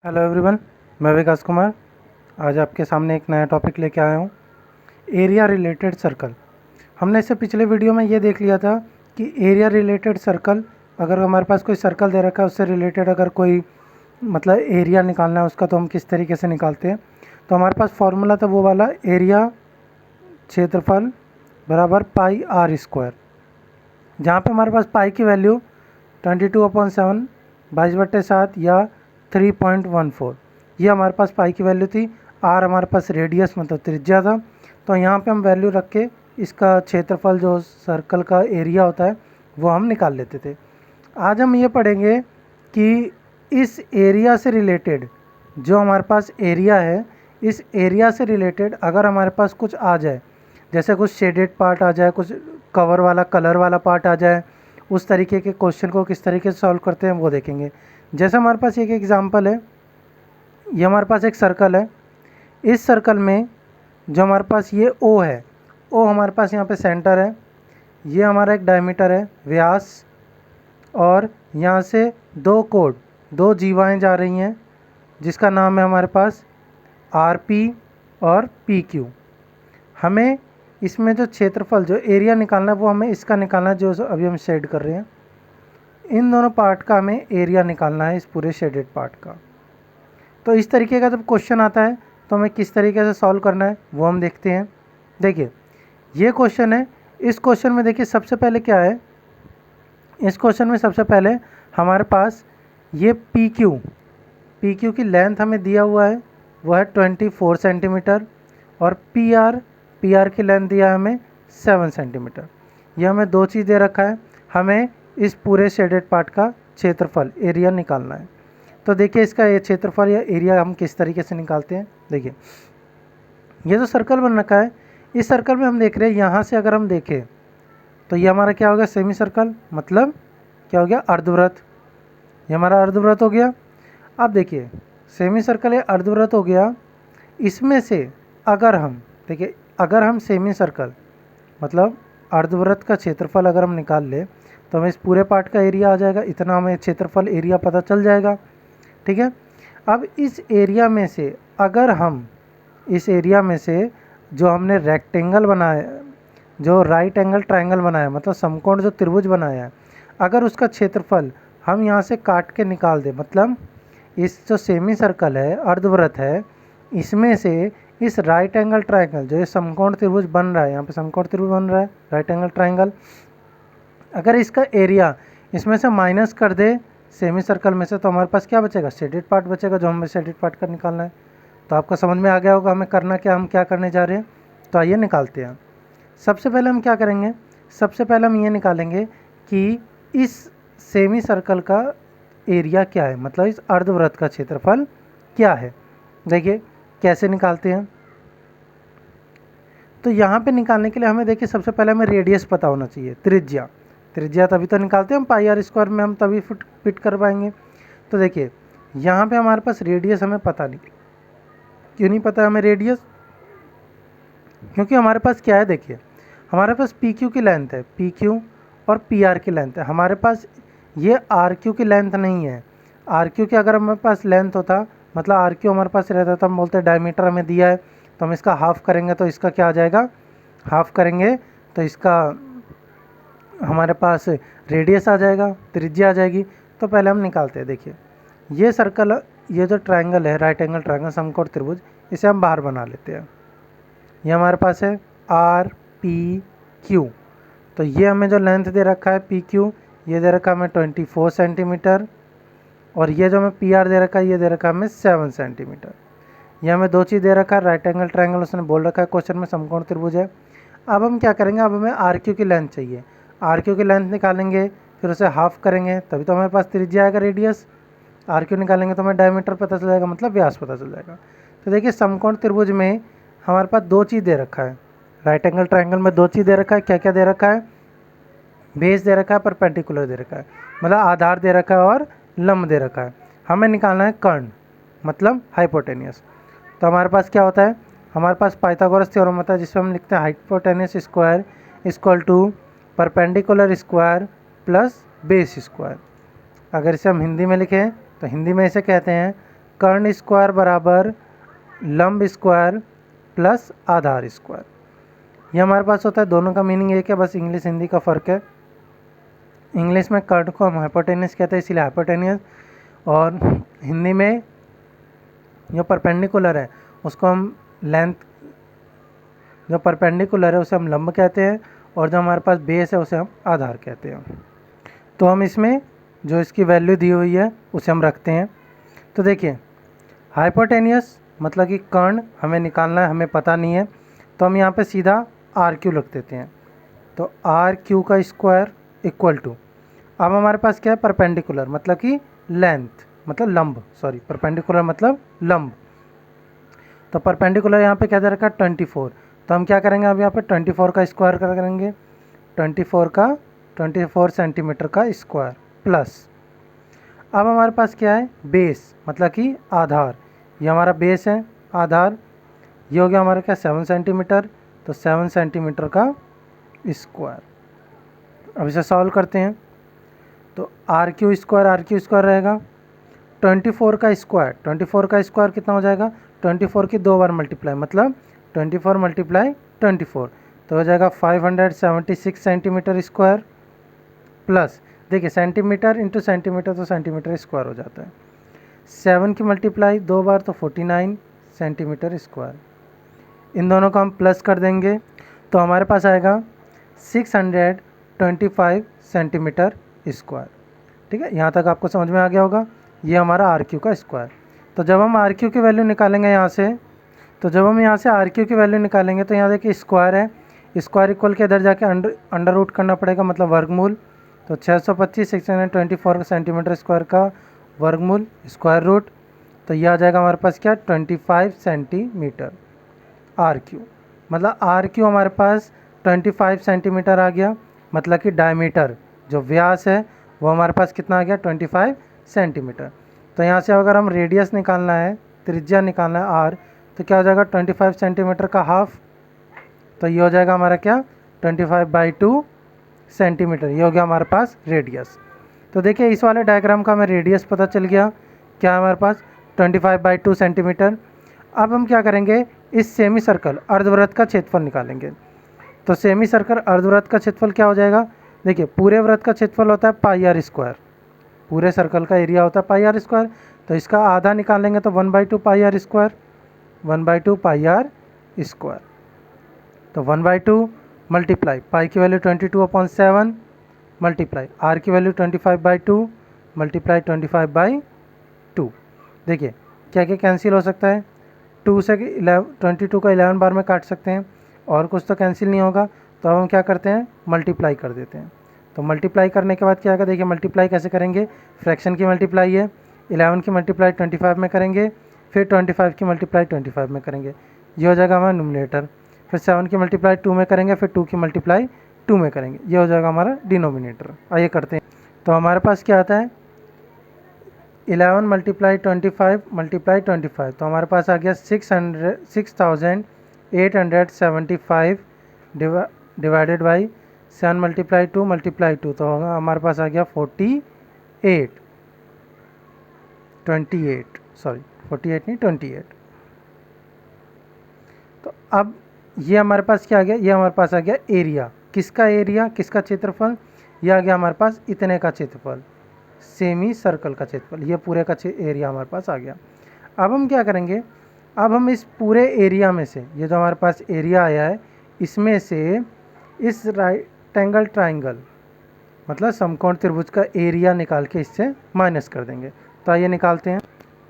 Hello everyone, मैं विकास कुमार। आज आपके सामने एक नया टॉपिक लेके आया हूँ, एरिया रिलेटेड सर्कल। हमने इससे पिछले वीडियो में ये देख लिया था कि एरिया रिलेटेड सर्कल, अगर हमारे पास कोई सर्कल दे रखा है उससे रिलेटेड अगर कोई मतलब एरिया निकालना है उसका, तो हम किस तरीके से निकालते हैं। तो हमारे पास फॉर्मूला था वो वाला, एरिया क्षेत्रफल बराबर पाई आर स्क्वायर, जहाँ पे हमारे पास पाई की वैल्यू 22/7 22/7 या 3.14, ये हमारे पास पाई की वैल्यू थी। आर हमारे पास रेडियस मतलब त्रिज्या था। तो यहाँ पे हम वैल्यू रख के इसका क्षेत्रफल जो सर्कल का एरिया होता है वो हम निकाल लेते थे। आज हम ये पढ़ेंगे कि इस एरिया से रिलेटेड जो हमारे पास एरिया है, इस एरिया से रिलेटेड अगर हमारे पास कुछ आ जाए, जैसे कुछ शेडेड पार्ट आ जाए, कुछ कवर वाला कलर वाला पार्ट आ जाए, उस तरीके के क्वेश्चन को किस तरीके से सॉल्व करते हैं वो देखेंगे। जैसे हमारे पास एक एग्जांपल है, ये हमारे पास एक सर्कल है। इस सर्कल में जो हमारे पास ये ओ है, ओ हमारे पास यहाँ पे सेंटर है, ये हमारा एक डायमीटर है व्यास, और यहाँ से दो जीवाएँ जा रही हैं जिसका नाम है हमारे पास आर पी और पी क्यू। हमें इसमें जो क्षेत्रफल जो एरिया निकालना है वो हमें इसका निकालना है, जो अभी हम शेड कर रहे हैं। इन दोनों पार्ट का हमें एरिया निकालना है, इस पूरे शेडेड पार्ट का। तो इस तरीके का जब क्वेश्चन आता है तो हमें किस तरीके से सॉल्व करना है वो हम देखते हैं। देखिए ये क्वेश्चन है, इस क्वेश्चन में देखिए सबसे पहले क्या है, इस क्वेश्चन में सबसे पहले हमारे पास ये पी क्यू की लेंथ हमें दिया हुआ है, वो है 24 सेंटीमीटर, और पी आर की लेंथ दिया है हमें 7 सेंटीमीटर। ये हमें दो चीज़ दे रखा है, हमें इस पूरे शेडेड पार्ट का क्षेत्रफल एरिया निकालना है। तो देखिए इसका ये क्षेत्रफल या एरिया हम किस तरीके से निकालते हैं। देखिए ये जो सर्कल बन रखा है, इस सर्कल में हम देख रहे हैं यहाँ से अगर हम देखें तो ये हमारा क्या हो गया, सेमी सर्कल, मतलब क्या हो गया, अर्धवृत्त। ये हमारा अर्धवृत्त हो गया। अब देखिए सेमी सर्कल या अर्धवृत्त हो गया, इसमें से अगर हम देखिए, अगर हम सेमी सर्कल मतलब अर्धवृत्त का क्षेत्रफल अगर हम निकाल ले तो हमें इस पूरे पार्ट का एरिया आ जाएगा, इतना हमें क्षेत्रफल एरिया पता चल जाएगा। ठीक है, अब इस एरिया में से अगर हम इस एरिया में से जो हमने रेक्टेंगल बनाया, जो राइट एंगल ट्रायंगल बनाया, मतलब समकोण जो त्रिभुज बनाया है, अगर उसका क्षेत्रफल हम यहाँ से काट के निकाल दें, मतलब इस जो सेमी सर्कल है अर्धवृत्त है, इसमें से इस राइट एंगल ट्रायंगल जो ये समकोण त्रिभुज बन रहा है, यहाँ पे समकोण त्रिभुज बन रहा है राइट एंगल ट्रायंगल, अगर इसका एरिया इसमें से माइनस कर दे सेमी सर्कल में से, तो हमारे पास क्या बचेगा, शेडेड पार्ट बचेगा, जो हमें शेडेड पार्ट का निकालना है। तो आपको समझ में आ गया होगा हमें करना क्या, हम क्या करने जा रहे हैं। तो आइए निकालते हैं। सबसे पहले हम क्या करेंगे, सबसे पहले हम ये निकालेंगे कि इस सेमी सर्कल का एरिया क्या है, मतलब इस अर्धवृत्त का क्षेत्रफल क्या है। देखिए कैसे निकालते हैं। तो यहाँ पे निकालने के लिए हमें देखिए सबसे पहले हमें रेडियस पता होना चाहिए, त्रिज्या तभी तो निकालते हैं हम, पाई आर स्क्वायर में हम तभी फिट कर पाएंगे। तो देखिए यहाँ पे हमारे पास रेडियस हमें पता नहीं, क्यों नहीं पता हमें रेडियस, क्योंकि हमारे पास क्या है, देखिए हमारे पास पी क्यू की लेंथ है, पी क्यू और पी आर की लेंथ है। हमारे पास ये आर क्यू की लेंथ नहीं है। आर क्यू की अगर हमारे पास लेंथ होता, मतलब आर क्यू हमारे पास रहता तो हम बोलते डायमीटर हमें दिया है तो हम इसका हाफ़ करेंगे तो इसका क्या आ जाएगा, हाफ़ करेंगे तो इसका हमारे पास रेडियस आ जाएगा, त्रिज्या आ जाएगी। तो पहले हम निकालते हैं। देखिए ये सर्कल, ये जो ट्रायंगल है राइट एंगल ट्रायंगल समकोण त्रिभुज, इसे हम बाहर बना लेते हैं। ये हमारे पास है आर पी क्यू, तो ये हमें जो लेंथ दे रखा है पी क्यू, ये दे रखा है हमें 24 सेंटीमीटर, और ये जो हमें पी आर दे रखा है ये दे रखा है हमें 7 सेंटीमीटर। ये हमें दो चीज़ दे रखा है, राइट एंगल ट्रायंगल उसने बोल रखा है क्वेश्चन में, समकोण त्रिभुज है। अब हम क्या करेंगे, अब हमें आर क्यू की लेंथ चाहिए, आर क्यू की लेंथ निकालेंगे, फिर उसे हाफ़ करेंगे तभी तो हमारे पास त्रिज्या आएगा, रेडियस। आर क्यू निकालेंगे तो हमें डायमीटर पता चल जाएगा, मतलब व्यास पता चल जाएगा। तो देखिए समकोण त्रिभुज में हमारे पास दो चीज़ दे रखा है, राइट एंगल ट्रायंगल में दो चीज़ दे रखा है। क्या क्या दे रखा है, बेस दे रखा है, परपेंडिकुलर दे रखा है, मतलब आधार दे रखा है और लंब दे रखा है। हमें निकालना है कर्ण, मतलब हाइपोटेनियस। तो हमारे पास क्या होता है, हमारे पास पाइथागोरस थ्योरम होता है जिसमें हम लिखते हैं hypotenuse square equal to perpendicular square plus base square. अगर इसे हम हिंदी में लिखें तो हिंदी में इसे कहते हैं कर्ण स्क्वायर बराबर लंब स्क्वायर प्लस आधार स्क्वायर। ये हमारे पास होता है, दोनों का मीनिंग एक है, बस इंग्लिश हिंदी का फ़र्क है। इंग्लिश में कर्ण को हम हाइपोटेन्यूस कहते हैं, इसलिए हाइपोटेन्यूस, और हिंदी में जो परपेंडिकुलर है उसको हम लेंथ, जो परपेंडिकुलर है उसे हम लंब कहते हैं, और जो हमारे पास बेस है उसे हम आधार कहते हैं। तो हम इसमें जो इसकी वैल्यू दी हुई है उसे हम रखते हैं। तो देखिए, हाइपोटेन्यूस मतलब कि कर्ण हमें निकालना है, हमें पता नहीं है, तो हम यहाँ पे सीधा आर क्यू लिख देते हैं। तो आर क्यू का स्क्वायर इक्वल टू, अब हमारे पास क्या है, परपेंडिकुलर मतलब कि लेंथ, मतलब लंब, सॉरी परपेंडिकुलर मतलब लंब। तो परपेंडिकुलर यहाँ पे क्या दे रखा है, 24। तो हम क्या करेंगे, अब यहाँ पे 24 का स्क्वायर करेंगे, 24 सेंटीमीटर का स्क्वायर प्लस, अब हमारे पास क्या है, बेस मतलब कि आधार, ये हमारा बेस है, आधार ये हो गया हमारा क्या, 7 सेंटीमीटर, तो 7 सेंटीमीटर का स्क्वायर। अब इसे सॉल्व करते हैं, तो आर क्यू स्क्वायर रहेगा, 24 का स्क्वायर कितना हो जाएगा, 24 की 2 बार मल्टीप्लाई, मतलब 24 मल्टीप्लाई 24, तो हो जाएगा 576 सेंटीमीटर स्क्वायर प्लस, देखिए सेंटीमीटर इंटू सेंटीमीटर तो सेंटीमीटर स्क्वायर हो जाता है, 7 की मल्टीप्लाई 2 बार तो 49 सेंटीमीटर स्क्वायर। इन दोनों को हम प्लस कर देंगे तो हमारे पास आएगा 625 सेंटीमीटर स्क्वायर। ठीक है, यहाँ तक आपको समझ में आ गया होगा, ये हमारा आर क्यू का स्क्वायर। तो जब हम आर क्यू की वैल्यू निकालेंगे यहाँ से, तो जब हम यहाँ से आर क्यू की वैल्यू निकालेंगे तो यहाँ देखिए स्क्वायर है, स्क्वायर इक्वल के इधर जाके अंडर रूट करना पड़ेगा, मतलब वर्गमूल। तो 625 सेंटीमीटर स्क्वायर का वर्गमूल स्क्वायर रूट, तो यह आ जाएगा हमारे पास क्या, 25 सेंटीमीटर आर क्यू। मतलब आर क्यू हमारे पास 25 सेंटीमीटर आ गया, मतलब कि डायमीटर जो व्यास है वो हमारे पास कितना आ गया, 25 सेंटीमीटर। तो यहाँ से अगर हम रेडियस निकालना है, त्रिज्या निकालना है आर, तो क्या हो जाएगा, 25 सेंटीमीटर का हाफ, तो ये हो जाएगा हमारा क्या, 25/2 सेंटीमीटर, ये हो गया हमारे पास रेडियस। तो देखिए इस वाले डायग्राम का हमें रेडियस पता चल गया, क्या है हमारे पास, 25/2 सेंटीमीटर। अब हम क्या करेंगे, इस सेमी सर्कल अर्धवृत्त का क्षेत्रफल निकालेंगे। तो सेमी सर्कल अर्धवृत्त का क्षेत्रफल क्या हो जाएगा, देखिए पूरे वृत्त का क्षेत्रफल होता है पाई आर स्क्वायर, पूरे सर्कल का एरिया होता है पाई आर स्क्वायर, तो इसका आधा निकालेंगे तो 1/2 pi r square, 1/2 pi r square. तो 1/2 मल्टीप्लाई पाई की वैल्यू 22/7 मल्टीप्लाई आर की वैल्यू 25/2 मल्टीप्लाई 25/2। देखिए क्या क्या कैंसिल हो सकता है, 2 से 22 को 11 बार में काट सकते हैं, और कुछ तो कैंसिल नहीं होगा, तो अब हम क्या करते हैं, मल्टीप्लाई कर देते हैं। तो मल्टीप्लाई करने के बाद क्या आएगा, देखिए मल्टीप्लाई कैसे करेंगे, फ्रैक्शन की मल्टीप्लाई है, 11 की मल्टीप्लाई 25 में करेंगे, फिर 25 की मल्टीप्लाई 25 में करेंगे, ये हो जाएगा हमारा न्यूमरेटर। फिर 7 की मल्टीप्लाई 2 में करेंगे, फिर 2 की मल्टीप्लाई 2 में करेंगे, ये हो जाएगा हमारा डिनोमिनेटर। आइए करते हैं, तो हमारे पास क्या आता है, 11 मल्टीप्लाई 25 मल्टीप्लाई 25, तो हमारे पास आ गया 6875 डिवाइडेड बाई 7 मल्टीप्लाई 2 मल्टीप्लाई 2, तो होगा हमारे पास आ गया 48 नहीं 28। तो अब ये हमारे पास क्या आ गया, ये हमारे पास आ गया एरिया, किसका एरिया, किसका क्षेत्रफल, ये आ गया हमारे पास इतने का क्षेत्रफल, सेमी सर्कल का क्षेत्रफल, ये पूरे का एरिया हमारे पास आ गया। अब हम क्या करेंगे, अब हम इस पूरे एरिया में से, ये जो हमारे पास एरिया आया है, इसमें से इस राइट एंगल ट्राइंगल मतलब समकोण त्रिभुज का एरिया निकाल के इससे माइनस कर देंगे। तो आइए निकालते हैं।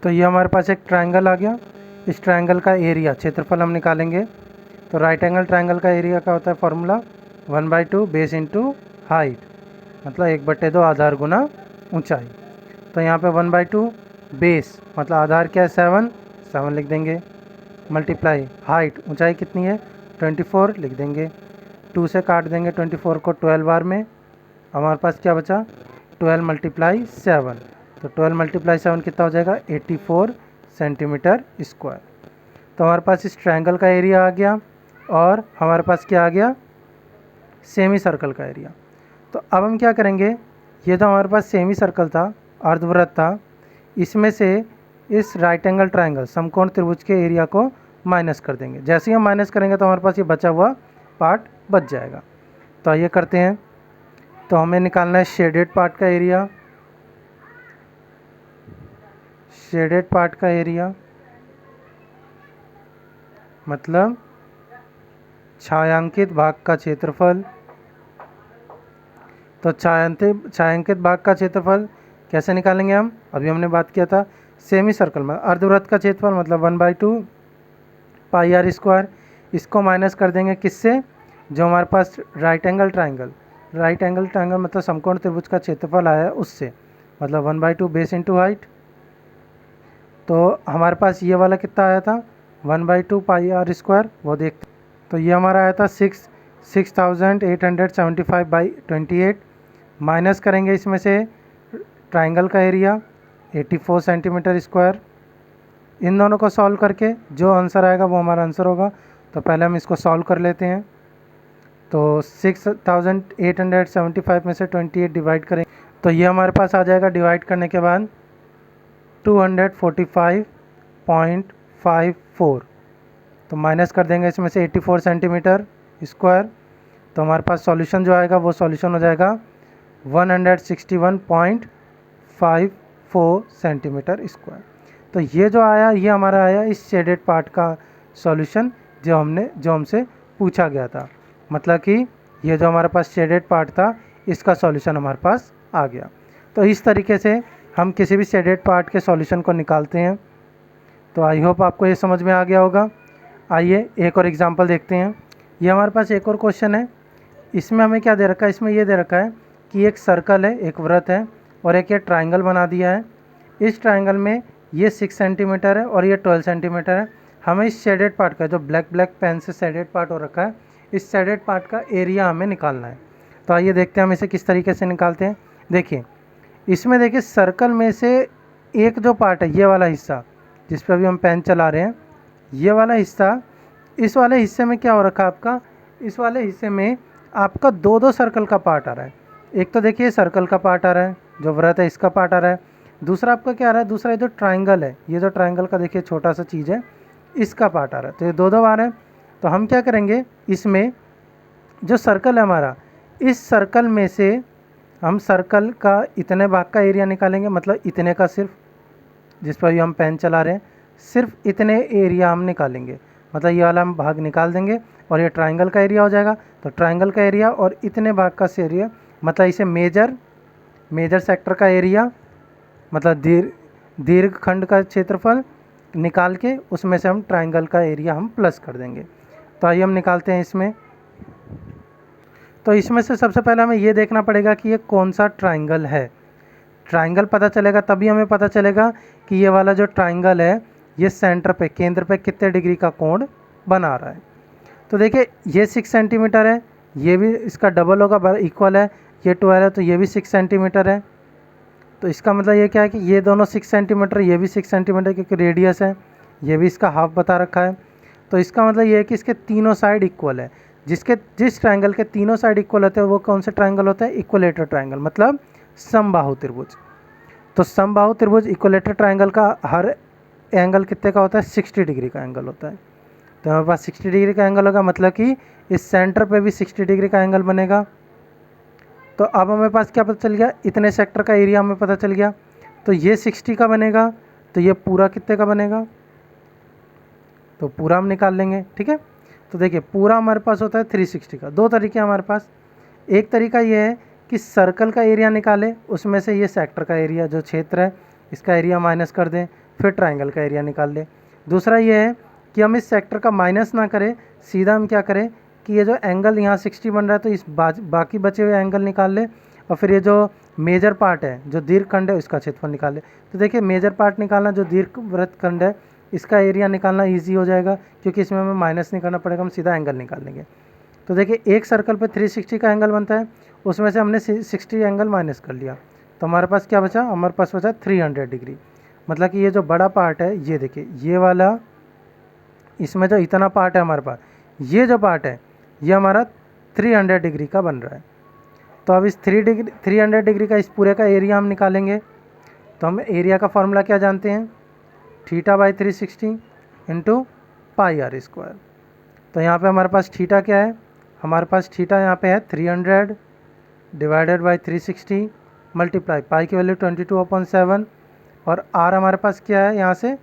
तो ये हमारे पास एक ट्राइंगल आ गया, इस ट्राइंगल का एरिया क्षेत्रफल हम निकालेंगे। तो राइट एंगल ट्राइंगल का एरिया का होता है फॉर्मूला 1/2 बेस इंटू हाइट, मतलब 1/2 आधार गुना ऊंचाई। तो यहाँ पे 1/2 बेस मतलब आधार क्या है 7 लिख देंगे, मल्टीप्लाई हाइट ऊंचाई कितनी है 24 लिख देंगे, 2 से काट देंगे 24 को 12 बार में, हमारे पास क्या बचा 12 मल्टीप्लाई 7, तो 12 मल्टीप्लाई 7 कितना हो जाएगा 84 सेंटीमीटर स्क्वायर। तो हमारे पास इस ट्रायंगल का एरिया आ गया, और हमारे पास क्या आ गया सेमी सर्कल का एरिया। तो अब हम क्या करेंगे, ये तो हमारे पास सेमी सर्कल था, अर्धवृत्त था, इसमें से इस राइट एंगल ट्राइंगल समकोण त्रिभुज के एरिया को माइनस कर देंगे। जैसे ही हम माइनस करेंगे तो हमारे पास ये बचा हुआ पार्ट बच जाएगा। तो आइए करते हैं। तो हमें निकालना है शेडेड पार्ट का एरिया। शेडेड पार्ट का एरिया मतलब छायांकित भाग का क्षेत्रफल। तो छायांकित भाग का क्षेत्रफल कैसे निकालेंगे हम? अभी हमने बात किया था सेमी सर्कल में अर्धवृत्त का क्षेत्रफल मतलब 1/2 पाई आर स्क्वायर। इसको माइनस कर देंगे किससे? जो हमारे पास राइट एंगल ट्राइंगल मतलब समकोण त्रिभुज का क्षेत्रफल आया है उससे, मतलब 1/2 बेस इंटू हाइट। तो हमारे पास ये वाला कितना आया था? 1/2 पाई आर स्क्वायर, वो देखते। तो ये हमारा आया था 6875/28। माइनस करेंगे इसमें से ट्राइंगल का एरिया 84 सेंटीमीटर स्क्वायर। इन दोनों को सॉल्व करके जो आंसर आएगा वो हमारा आंसर होगा। तो पहले हम इसको सॉल्व कर लेते हैं। तो 6875 में से 28 डिवाइड करें तो ये हमारे पास आ जाएगा, डिवाइड करने के बाद 245.54। तो माइनस कर देंगे इसमें से 84 सेंटीमीटर स्क्वायर। तो हमारे पास सॉल्यूशन जो आएगा वो सॉल्यूशन हो जाएगा 161.54 सेंटीमीटर स्क्वायर। तो ये जो आया ये हमारा आया इस शेडेड पार्ट का सॉल्यूशन जो हमसे पूछा गया था। मतलब कि ये जो हमारे पास शेडेड पार्ट था इसका सॉल्यूशन हमारे पास आ गया। तो इस तरीके से हम किसी भी शेडेड पार्ट के सॉल्यूशन को निकालते हैं। तो आई होप आपको ये समझ में आ गया होगा। आइए एक और एग्जांपल देखते हैं। ये हमारे पास एक और क्वेश्चन है। इसमें हमें क्या दे रखा है? इसमें ये दे रखा है कि एक सर्कल है, एक वृत्त है और एक ये ट्राइंगल बना दिया है। इस ट्राइंगल में ये 6 सेंटीमीटर है और ये 12 सेंटीमीटर है। हमें इस शेडेड पार्ट का जो ब्लैक पेन से शेडेड पार्ट हो रखा है, इस शेडेड पार्ट का एरिया हमें निकालना है। तो आइए देखते हैं हम इसे किस तरीके से निकालते हैं। देखिए इसमें देखिए सर्कल में से एक जो पार्ट है ये वाला हिस्सा जिस पर अभी हम पेन चला रहे हैं, ये वाला हिस्सा, इस वाले हिस्से में क्या हो रखा है आपका? इस वाले हिस्से में आपका दो सर्कल का पार्ट आ रहा है। एक तो देखिए सर्कल का पार्ट आ रहा है, जो वृत्त है इसका पार्ट आ रहा है। दूसरा आपका क्या आ रहा है? दूसरा जो ट्राइंगल है, ये जो ट्राइंगल का देखिए छोटा सा चीज़ है, इसका पार्ट आ रहा है। तो ये दो आ रहे हैं। तो हम क्या करेंगे, इसमें जो सर्कल है हमारा, इस सर्कल में से हम सर्कल का इतने भाग का एरिया निकालेंगे, मतलब इतने का, सिर्फ जिस पर भी हम पेन चला रहे हैं सिर्फ इतने एरिया हम निकालेंगे। मतलब ये वाला हम भाग निकाल देंगे और ये ट्राइंगल का एरिया हो जाएगा। तो ट्राइंगल का एरिया और इतने भाग का एरिया, मतलब इसे मेजर सेक्टर का एरिया, मतलब दीर्घ खंड का क्षेत्रफल निकाल के उसमें से हम ट्राइंगल का एरिया हम प्लस कर देंगे। तो आइए हम निकालते हैं इसमें। तो इसमें से सबसे पहले हमें ये देखना पड़ेगा कि ये कौन सा ट्राइंगल है। ट्राइंगल पता चलेगा तभी हमें पता चलेगा कि ये वाला जो ट्राइंगल है ये सेंटर पे, केंद्र पे कितने डिग्री का कोण बना रहा है। तो देखिए ये 6 सेंटीमीटर है, ये भी इसका डबल होगा, इक्वल है। ये 12 है तो ये भी 6 सेंटीमीटर है। तो इसका मतलब ये क्या है कि ये दोनों 6 सेंटीमीटर, ये भी 6 सेंटीमीटर, क्योंकि रेडियस है, ये भी इसका हाफ बता रखा है। तो इसका मतलब ये है कि इसके तीनों साइड इक्वल है। जिस ट्राइंगल के तीनों साइड इक्वल होते हैं वो कौन से ट्राइंगल होता है? इक्वलेटर ट्राइंगल, मतलब समबाहु त्रिभुज। तो समबाहु त्रिभुज इक्वलेटर ट्राइंगल का हर एंगल कितने का होता है? 60 डिग्री का एंगल होता है। तो हमारे पास 60 डिग्री का एंगल होगा, मतलब कि इस सेंटर पे भी 60 डिग्री का एंगल बनेगा। तो अब हमें पास क्या पता चल गया? इतने सेक्टर का एरिया हमें पता चल गया। तो ये 60 का बनेगा, तो ये पूरा कितने का बनेगा? तो पूरा हम निकाल लेंगे, ठीक है। तो देखिए पूरा हमारे पास होता है 360 का। दो तरीके हमारे पास। एक तरीका ये है कि सर्कल का एरिया निकालें, उसमें से ये सेक्टर का एरिया जो क्षेत्र है इसका एरिया माइनस कर दें, फिर ट्राइंगल का एरिया निकाल लें। दूसरा ये है कि हम इस सेक्टर का माइनस ना करें, सीधा हम क्या करें कि ये जो एंगल यहाँ 60 बन रहा है तो इस बाकी बचे हुए एंगल निकाल लें, और फिर ये जो मेजर पार्ट है, जो दीर्घखंड है, उसका क्षेत्रफल निकाल लें। तो देखिए मेजर पार्ट निकालना, जो दीर्घवृत्त खंड है इसका एरिया निकालना ईजी हो जाएगा, क्योंकि इसमें हमें माइनस नहीं करना पड़ेगा, हम सीधा एंगल निकाल लेंगे। तो देखिए एक सर्कल पे 360 का एंगल बनता है, उसमें से हमने 60 एंगल माइनस कर लिया, तो हमारे पास क्या बचा? हमारे पास बचा 300 डिग्री। मतलब कि ये जो बड़ा पार्ट है, ये देखिए ये वाला, इसमें जो इतना पार्ट है हमारे पास, ये जो पार्ट है ये हमारा 300 डिग्री का बन रहा है। तो अब इस 300 डिग्री का इस पूरे का एरिया हम निकालेंगे। तो हम एरिया का फॉर्मूला क्या जानते हैं? Theta by 360 into pi r square. तो यहाँ पे हमारे पास थीटा क्या है, हमारे पास थीटा यहाँ पे है 300 डिवाइडेड बाई 360 मल्टीप्लाई पाई की वैल्यू 22/7 और आर हमारे पास क्या है यहाँ से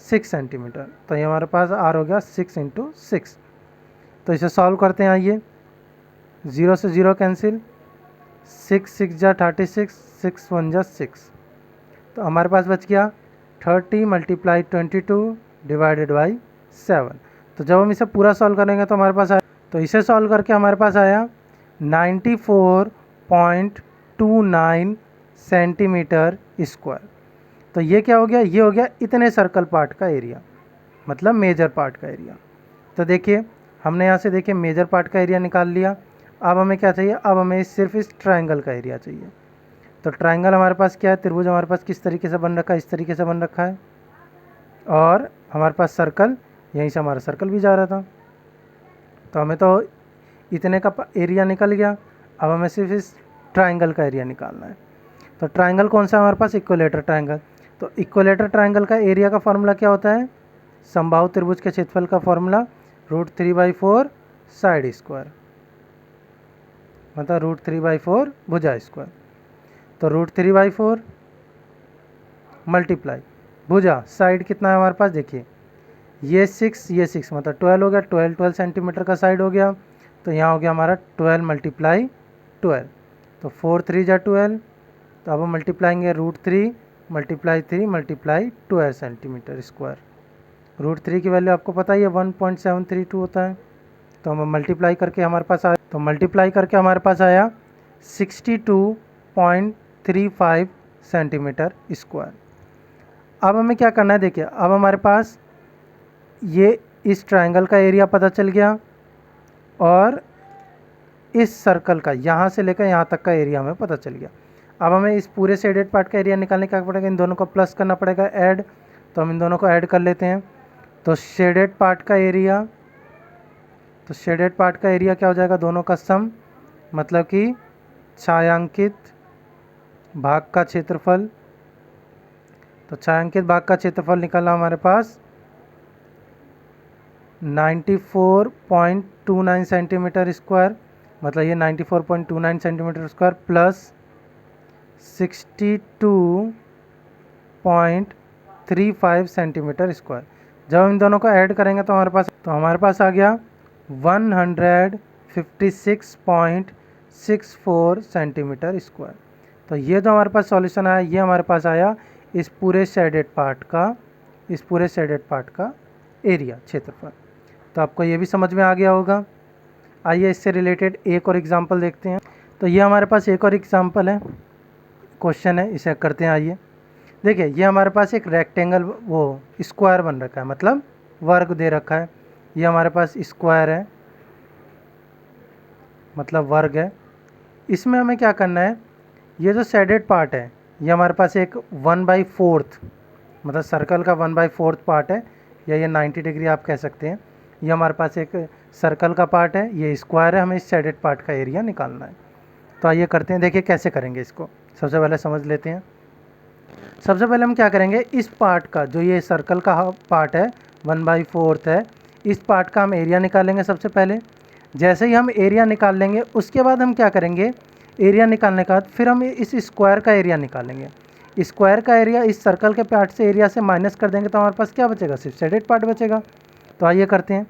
6 सेंटीमीटर। तो ये हमारे पास आर हो गया 6 इंटू 6। तो इसे सॉल्व करते हैं, आइए 0 से 0 कैंसिल, 6 6 जा 36, 6 1 जा 6। तो हमारे पास बच गया 30 मल्टीप्लाई 22 डिवाइडेड बाई 7। तो जब हम इसे पूरा सॉल्व करेंगे तो हमारे पास आया, तो इसे सॉल्व करके हमारे पास आया 94.29 सेंटीमीटर स्क्वायर। तो ये क्या हो गया, ये हो गया इतने सर्कल पार्ट का एरिया, मतलब मेजर पार्ट का एरिया। तो देखिए हमने यहाँ से देखिए मेजर पार्ट का एरिया निकाल लिया। अब हमें क्या चाहिए, अब हमें सिर्फ इस ट्रायंगल का एरिया चाहिए। तो ट्रायंगल हमारे पास क्या है, त्रिभुज हमारे पास किस तरीके से बन रखा है, इस तरीके से बन रखा है, और हमारे पास सर्कल, यहीं से हमारा सर्कल भी जा रहा था। तो हमें तो इतने का एरिया निकल गया, अब हमें सिर्फ इस ट्रायंगल का एरिया निकालना है। तो ट्रायंगल कौन सा है हमारे पास, इक्विलेटर ट्रायंगल। तो इक्विलेटर ट्रायंगल का एरिया का फॉर्मूला क्या होता है, समबाहु त्रिभुज के क्षेत्रफल का फॉर्मूला √3/4 साइड स्क्वायर, मतलब √3/4 भुजा स्क्वायर। तो √3/4 मल्टीप्लाई भुजा साइड कितना है हमारे पास, देखिए ये 6 ये 6 मतलब 12 हो गया, 12 सेंटीमीटर का साइड हो गया। तो यहाँ हो गया हमारा 12 मल्टीप्लाई 12, तो 4 3 जा 12। तो अब हम मल्टीप्लाएंगे √3 मल्टीप्लाई 3 मल्टीप्लाई 12 सेंटीमीटर स्क्वायर। √3 की वैल्यू आपको पता ही है 1.732 होता है। तो हम मल्टीप्लाई करके हमारे पास आया, तो मल्टीप्लाई करके हमारे पास आया 62.35 सेंटीमीटर स्क्वायर। अब हमें क्या करना है, देखिए अब हमारे पास ये इस ट्रायंगल का एरिया पता चल गया और इस सर्कल का यहाँ से लेकर यहाँ तक का एरिया हमें पता चल गया। अब हमें इस पूरे शेडेड पार्ट का एरिया निकालने का पड़ेगा, इन दोनों को प्लस करना पड़ेगा ऐड। तो हम इन दोनों को ऐड कर लेते हैं। तो शेडेड पार्ट का एरिया, तो शेडेड पार्ट का एरिया क्या हो जाएगा, दोनों का सम, मतलब कि छायांकित भाग का क्षेत्रफल। तो छायांकित भाग का क्षेत्रफल निकला हमारे पास 94.29 सेंटीमीटर स्क्वायर, मतलब ये 94.29 centimetre square plus 62.35 centimetre square. जब हम इन दोनों को ऐड करेंगे तो हमारे पास आ गया 156.64 सेंटीमीटर स्क्वायर। तो ये जो हमारे पास सॉल्यूशन आया, ये हमारे पास आया इस पूरे शेडेड पार्ट का एरिया, क्षेत्रफल। तो आपको ये भी समझ में आ गया होगा। आइए इससे रिलेटेड एक और एग्जांपल देखते हैं। तो ये हमारे पास एक और एग्जांपल है, क्वेश्चन है, इसे करते हैं। आइए देखिए, ये हमारे पास एक रेक्टेंगल वो स्क्वायर बन रखा है, मतलब वर्ग दे रखा है। ये हमारे पास स्क्वायर है, मतलब वर्ग है। इसमें हमें क्या करना है, ये जो शेडेड पार्ट है ये हमारे पास एक 1/4 मतलब सर्कल का 1/4 पार्ट है, या ये 90 डिग्री आप कह सकते हैं। ये हमारे पास एक सर्कल का पार्ट है, ये स्क्वायर है, हमें इस शेडेड पार्ट का एरिया निकालना है। तो आइए करते हैं, देखिए कैसे करेंगे इसको। सबसे पहले समझ लेते हैं। सबसे पहले हम क्या करेंगे, इस पार्ट का जो ये सर्कल का पार्ट है 1/4 है, इस पार्ट का हम एरिया निकालेंगे सबसे पहले। जैसे ही हम एरिया निकाल लेंगे उसके बाद हम क्या करेंगे, एरिया निकालने के बाद फिर हम इस स्क्वायर का एरिया निकालेंगे। स्क्वायर का एरिया इस सर्कल के पार्ट से एरिया से माइनस कर देंगे तो हमारे पास क्या बचेगा, सिर्फ शेडेड पार्ट बचेगा। तो आइए करते हैं।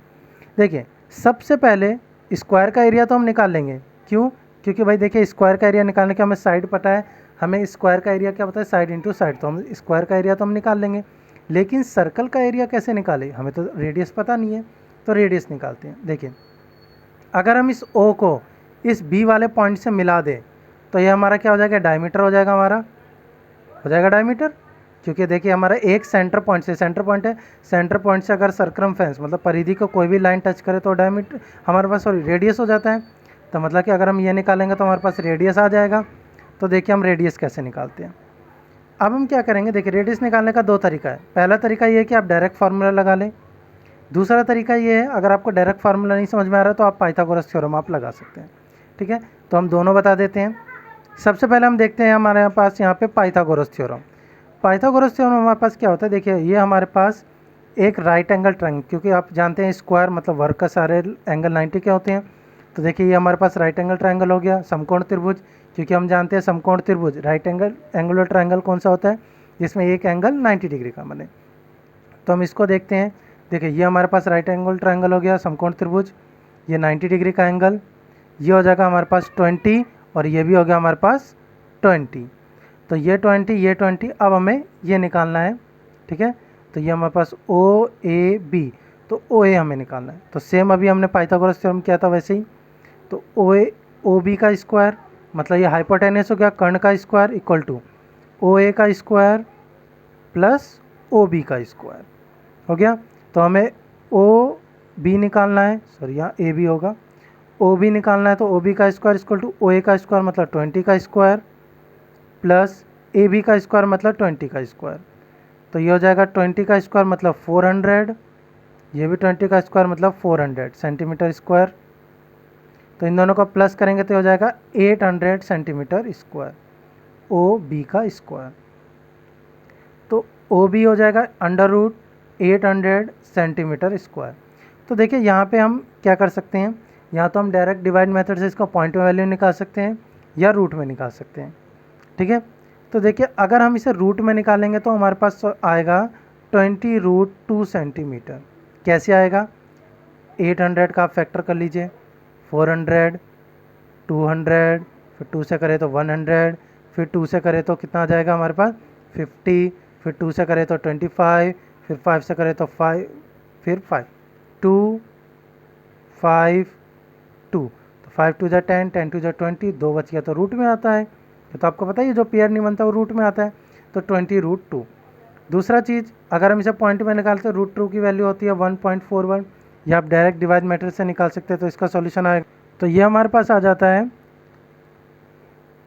देखिए सबसे पहले स्क्वायर का एरिया तो हम निकाल लेंगे, क्यों, क्योंकि भाई देखिए स्क्वायर का एरिया निकालने का हमें साइड पता है, हमें स्क्वायर का एरिया क्या पता है, साइड इंटू साइड। तो हम स्क्वायर का एरिया तो हम निकाल लेंगे, लेकिन सर्कल का एरिया कैसे निकालें, हमें तो रेडियस पता नहीं है। तो रेडियस निकालते हैं। देखिए अगर हम इस ओ को इस बी वाले पॉइंट से मिला दें तो ये हमारा क्या हो जाएगा, डायमीटर हो जाएगा, हमारा हो जाएगा डायमीटर। क्योंकि देखिए हमारा एक सेंटर पॉइंट से, सेंटर पॉइंट है, सेंटर पॉइंट से अगर सर्कमफेरेंस मतलब परिधि को कोई भी लाइन टच करे तो डायमीटर हमारे पास रेडियस हो जाता है। तो मतलब कि अगर हम ये निकालेंगे तो हमारे पास रेडियस आ जाएगा। तो देखिए हम रेडियस कैसे निकालते हैं। अब हम क्या करेंगे, देखिए रेडियस निकालने का दो तरीका है। पहला तरीका ये है कि आप डायरेक्ट फार्मूला लगा लें। दूसरा तरीका ये है, अगर आपको डायरेक्ट फार्मूला नहीं समझ में आ रहा तो आप पाइथागोरस थ्योरम आप लगा सकते हैं। ठीक है, तो हम दोनों बता देते हैं। सबसे पहले हम देखते हैं हमारे पास यहाँ पे पाइथागोरस थ्योरम। पाइथागोरस थ्योरम में हमारे पास क्या होता है, देखिए ये हमारे पास एक राइट एंगल ट्रायंगल, क्योंकि आप जानते हैं स्क्वायर मतलब वर्ग का सारे एंगल 90 के होते हैं, तो देखिए ये हमारे पास राइट एंगल ट्रायंगल हो गया। समकोण त्रिभुज, क्योंकि हम जानते हैं समकोण त्रिभुज राइट एंगुलर ट्रायंगल कौन सा होता है, जिसमें एक एंगल 90 डिग्री का बने। तो हम इसको देखते हैं। देखिए ये हमारे पास राइट एंगल ट्रायंगल हो गया समकोण त्रिभुज, ये 90 डिग्री का एंगल, ये हो जाएगा हमारे पास 20 और ये भी हो गया हमारे पास 20। तो ये 20 अब हमें ये निकालना है, ठीक है। तो ये हमारे पास ओ ए बी, तो ओ ए हमें निकालना है। तो सेम अभी हमने पाइथागोरस थ्योरम किया था वैसे ही। तो ओ ए ओ बी का स्क्वायर मतलब ये हाइपोटेनस हो गया, कर्ण का स्क्वायर इक्वल टू ओ ए का स्क्वायर प्लस ओ बी का स्क्वायर हो गया। तो हमें ओ बी निकालना है, सॉरी यहाँ ए बी होगा, ओ बी निकालना है। तो ओ बी का स्क्वायर इक्वल टू ओ ए का स्क्वायर मतलब 20 का स्क्वायर प्लस ए बी का स्क्वायर मतलब 20 का स्क्वायर। तो ये हो जाएगा 20 का स्क्वायर मतलब 400, ये भी 20 का स्क्वायर मतलब 400 सेंटीमीटर स्क्वायर। तो इन दोनों का प्लस करेंगे तो हो जाएगा 800 सेंटीमीटर स्क्वायर ओ बी का स्क्वायर। तो ओ बी हो जाएगा √800 सेंटीमीटर स्क्वायर। तो देखिए यहाँ पे हम क्या कर सकते हैं, यहाँ तो हम डायरेक्ट डिवाइड मेथड से इसका पॉइंट में वैल्यू निकाल सकते हैं या रूट में निकाल सकते हैं, ठीक है। तो देखिए अगर हम इसे रूट में निकालेंगे तो हमारे पास आएगा 20√2 सेंटीमीटर। कैसे आएगा, 800 का आप फैक्टर कर लीजिए, 400, 200, फिर 2 से करें तो 100, फिर 2 से करें तो कितना आ जाएगा हमारे पास 50, फिर 2 से करें तो 25, फिर 5 से करें तो 5, फिर 5, 2, 5, 2, तो 5 2 जा 10, 10 2 जा 20, 2 बच गया तो रूट में आता है। तो आपको पता है जो पेयर नहीं बनता वो रूट में आता है, तो 20√2। दूसरा चीज़ अगर हम इसे पॉइंट में निकालते हैं, √2 की वैल्यू होती है 1.41, या आप डायरेक्ट डिवाइड मेथड से निकाल सकते हैं। तो इसका सॉल्यूशन आएगा, तो ये हमारे पास आ जाता है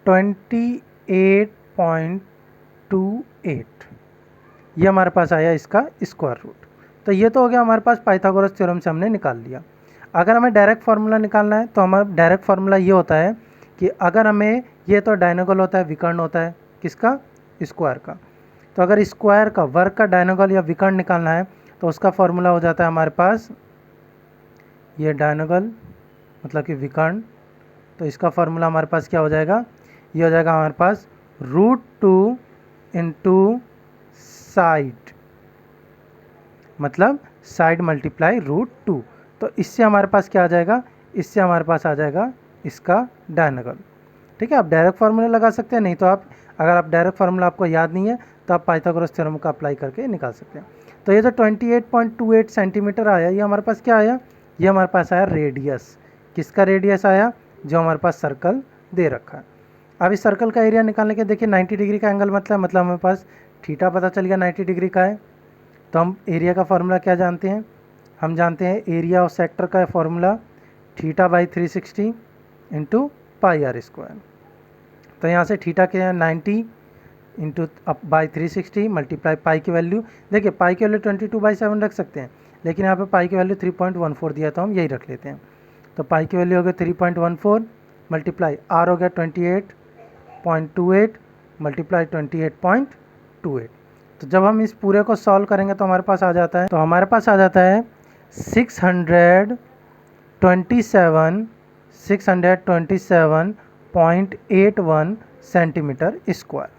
28.28, ये हमारे पास आया इसका स्क्वायर रूट। तो ये तो हो गया हमारे पास पाइथागोरस थ्योरम से हमने निकाल लिया। अगर हमें डायरेक्ट फार्मूला निकालना है तो हमारा डायरेक्ट फार्मूला ये होता है कि अगर हमें, ये तो डायनोगल होता है, विकर्ण होता है किसका, स्क्वायर का। तो अगर स्क्वायर का वर्ग का डायनोगल या विकर्ण निकालना है तो उसका फार्मूला हो जाता है हमारे पास, ये डायनोगल मतलब कि विकर्ण, तो इसका फार्मूला हमारे पास क्या हो जाएगा, ये हो जाएगा हमारे पास √2 इंटू साइड, मतलब साइड मल्टीप्लाई √2। तो इससे हमारे पास क्या आ जाएगा, इससे हमारे पास आ जाएगा इसका डायनोगल, ठीक है। आप डायरेक्ट फार्मूला लगा सकते हैं, नहीं तो आप, अगर आप डायरेक्ट फार्मूला आपको याद नहीं है तो आप पाइथागोरस थ्योरम का अप्लाई करके निकाल सकते हैं। तो ये जो 28.28 सेंटीमीटर आया, ये हमारे पास क्या आया, ये हमारे पास आया रेडियस। किसका रेडियस आया, जो हमारे पास सर्कल दे रखा है। अब इस सर्कल का एरिया निकालने के, देखिए 90 डिग्री का एंगल मतलब हमारे पास थीटा पता चल गया 90 डिग्री का है। तो हम एरिया का फार्मूला क्या जानते हैं, हम जानते हैं एरिया ऑफ सेक्टर का फार्मूला θ/360 इंटू πr²। तो यहाँ से थीटा के 90 इंटू बाई 360 मल्टीप्लाई पाई की वैल्यू, देखिए पाई की वैल्यू 22/7 रख सकते हैं, लेकिन यहाँ पे पाई की वैल्यू 3.14 दिया, तो हम यही रख लेते हैं। तो पाई की वैल्यू हो गया 3.14 मल्टीप्लाई आर हो गया 28.28 मल्टीप्लाई 28.28। तो जब हम इस पूरे को सॉल्व करेंगे तो हमारे पास आ जाता है, 627.81 सेंटीमीटर स्क्वायर।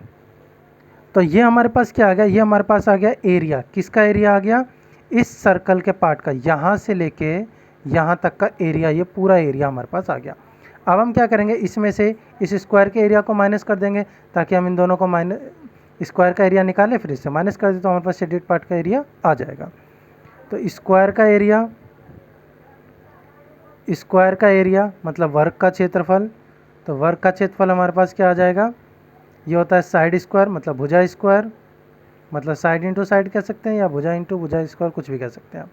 तो ये हमारे पास क्या आ गया, ये हमारे पास आ गया एरिया। किसका एरिया आ गया, इस सर्कल के पार्ट का, यहाँ से लेके यहाँ तक का एरिया, ये पूरा एरिया हमारे पास आ गया। अब हम क्या करेंगे, इसमें से इस स्क्वायर के एरिया को माइनस कर देंगे, ताकि हम इन दोनों को स्क्वायर का एरिया निकालें, फिर इससे माइनस कर दें तो हमारे पास शेडेड पार्ट का एरिया आ जाएगा। तो स्क्वायर का एरिया मतलब वर्ग का क्षेत्रफल। तो वर्ग का क्षेत्रफल हमारे पास क्या आ जाएगा, ये होता है साइड स्क्वायर मतलब भुजा स्क्वायर, मतलब साइड इंटू साइड कह सकते हैं या भुजा इंटू भुजा स्क्वायर, कुछ भी कह सकते हैं आप।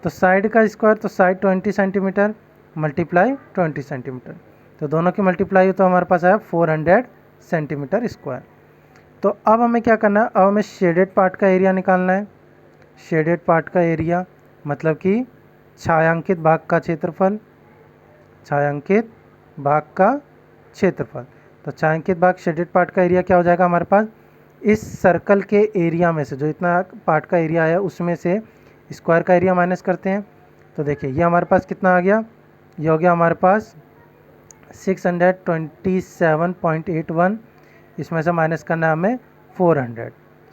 तो साइड का स्क्वायर, तो साइड 20 सेंटीमीटर मल्टीप्लाई 20 सेंटीमीटर, तो दोनों की मल्टीप्लाई हो तो हमारे पास आया 400 सेंटीमीटर स्क्वायर। तो अब हमें क्या करना है, अब हमें शेडेड पार्ट का एरिया निकालना है। शेडेड पार्ट का एरिया मतलब कि छायांकित भाग का क्षेत्रफल, छायांकित भाग का क्षेत्रफल। तो छायांकित भाग शेडेड पार्ट का एरिया क्या हो जाएगा हमारे पास, इस सर्कल के एरिया में से जो इतना पार्ट का एरिया है उसमें से स्क्वायर का एरिया माइनस करते हैं। तो देखिए ये हमारे पास कितना आ गया, ये हो गया हमारे पास 627.81, इसमें से माइनस करना है हमें 400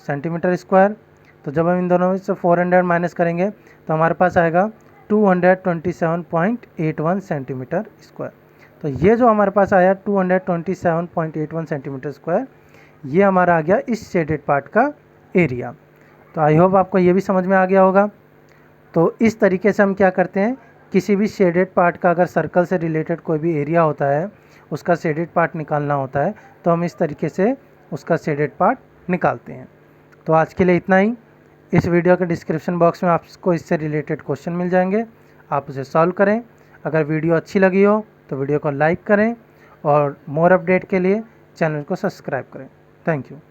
सेंटीमीटर स्क्वायर। तो जब हम इन दोनों में से 400 माइनस करेंगे तो हमारे पास आएगा 227.81 सेंटीमीटर स्क्वायर। तो ये जो हमारे पास आया 227.81 सेंटीमीटर स्क्वायर, ये हमारा आ गया इस शेडेड पार्ट का एरिया। तो आई होप आपको ये भी समझ में आ गया होगा। तो इस तरीके से हम क्या करते हैं, किसी भी शेडेड पार्ट का अगर सर्कल से रिलेटेड कोई भी एरिया होता है, उसका शेडेड पार्ट निकालना होता है, तो हम इस तरीके से उसका शेडेड पार्ट निकालते हैं। तो आज के लिए इतना ही। इस वीडियो के डिस्क्रिप्शन बॉक्स में आपको इससे रिलेटेड क्वेश्चन मिल जाएंगे, आप उसे सॉल्व करें। अगर वीडियो अच्छी लगी हो तो वीडियो को लाइक करें और मोर अपडेट के लिए चैनल को सब्सक्राइब करें। Thank you.